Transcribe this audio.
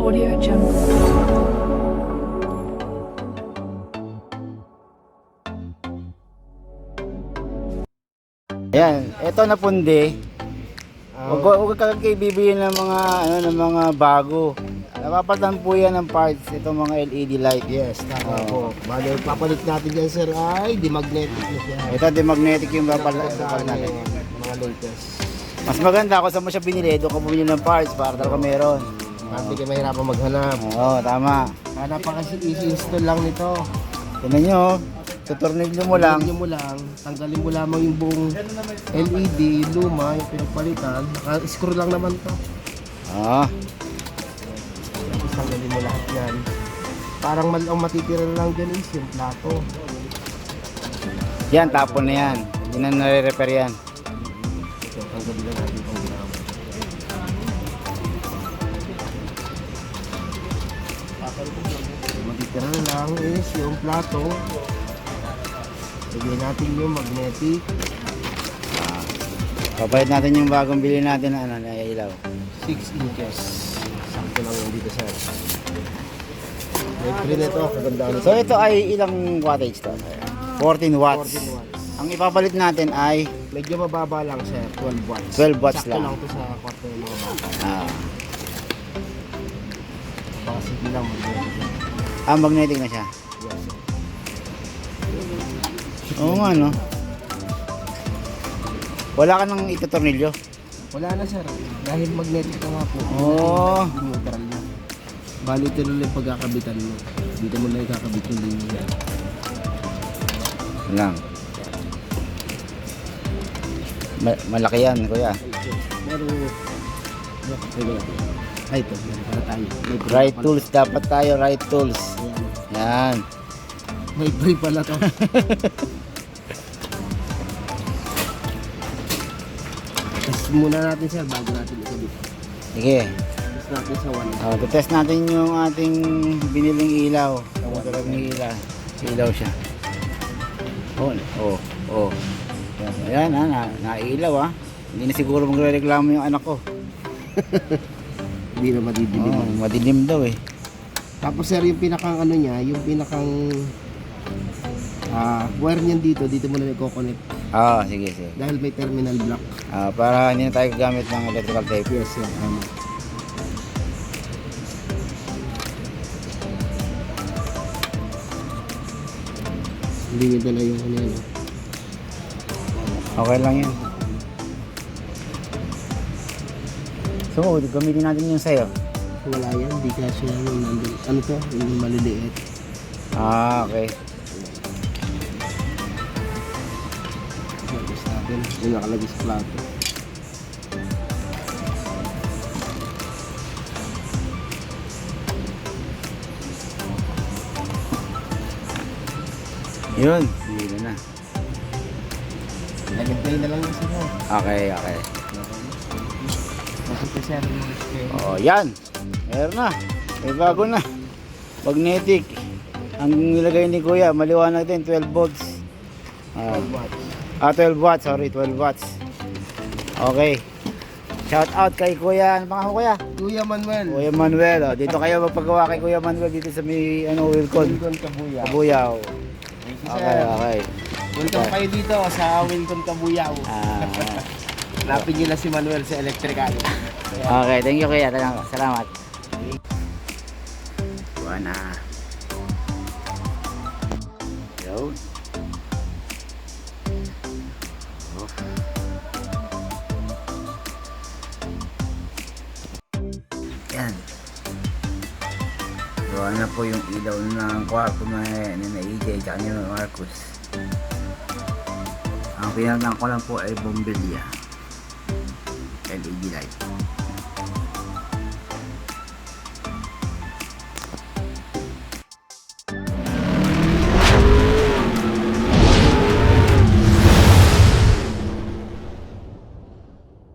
Audio Jungle. Ayan, ito na pundi. Huwag ka kayo bibili ng mga ng mga bago. Napapalitan po yan ng parts, itong mga LED light. Yes, tama po. Bale, papalit natin dyan sir ay di-magnetic na siya. Ito di-magnetic yung papalit natin. Mga latest. Mas maganda kung saan mo siya binili, doon ka bumili ng parts para talaga meron. Hindi kayo mahirapan maghanap. Oo, tama. Napaka easy install lang nito. Tignan nyo, tutornilyo mo lang. Tanggalin mo lang, tanggalin mo lamang yung buong LED, yung luma, yung pinagpalitan. Naka-screw lang naman to. Oo. Tapos tanggalin mo lahat yan. Parang ang matitira lang dyan is yung plato. Yan, tapon na yan. Hindi na nare-repair yan. Ito, tanggalin lang natin itong ginamit. Yung matitira lang is yung plato. Lagyan natin yung magnetic. Papalit natin yung bagong bili natin na na ilaw. 6 inches. Sakto lang yung dito sir. May free na ito. Kagandaan So ito ay ilang wattage to? 14 watts. 14 watts. Ang ipapalit natin ay Medyo mababa lang sir. 12 watts. 12 watts Sakto lang. lang ito sa kwarto ng mga bata. Baka sige lang magnetic. Magnetic na siya. Yes sir. Oo nga no. Wala ka nang itutornilyo. Wala na sir. Dahil magnetic na nga po. Oo. Neutral na. Bali ito lang yung pagkakabitan mo. Dito mo lang ikakabit yung linya. Lang. Malaki yan, kuya. Pero ay ito, para tayo. Right tools, dapat tayo right tools. Ayan. Yan. May free pala to. Test muna natin sir bago natin ikabit. Sige. Test natin sa 1. Test natin yung ating biniling ilaw. Kung talagang ilaw siya. Oh. Ayan nailaw Hindi na siguro magre-reklamo yung anak ko. Hindi na madidilim. Madilim daw eh. Tapos sir yung pinakang ano niya, yung pinakang wire niyan dito mo na i-connect Sige. dahil may terminal block. Para hindi na tayo gagamit ng electrical tape. Yes sir. Hindi niya dala yung ano yan. Okay lang yan. So, gamitin natin yung sayo. Wala yan, di kasi yung nandun. Ano to? Yung maliliit. Okay. Tapos natin, yung nakalagay sa plato. Yun, hindi na. Nag-play na lang yung sila. Okay. Kasi sir, Yan. Meron na. May bago na. Magnetic. Ang nilagay ni Kuya, maliwanag din, 12 volts. 12 watts. 12 watts, sorry, 12 watts. Okay. Shout out kay Kuya. Ano pangalan mo, Kuya? Kuya Manuel. Kuya Manuel. Dito kayo magpagawa kay Kuya Manuel dito sa may Wilcon. Wilcon Kabuyaw. Kabuyaw. Thank you sir. Okay. Welcome kayo dito sa Wilcon Kabuyaw. Hanapin nyo na si Manuel sa electrical. Okay, thank you Kuya. Salamat. Buwana. Yo. Yan. Gawa na po yung ilaw ng kwarto na AJ at ni Marcus. Ang pinagnan ko lang po ay bombilya. LED light.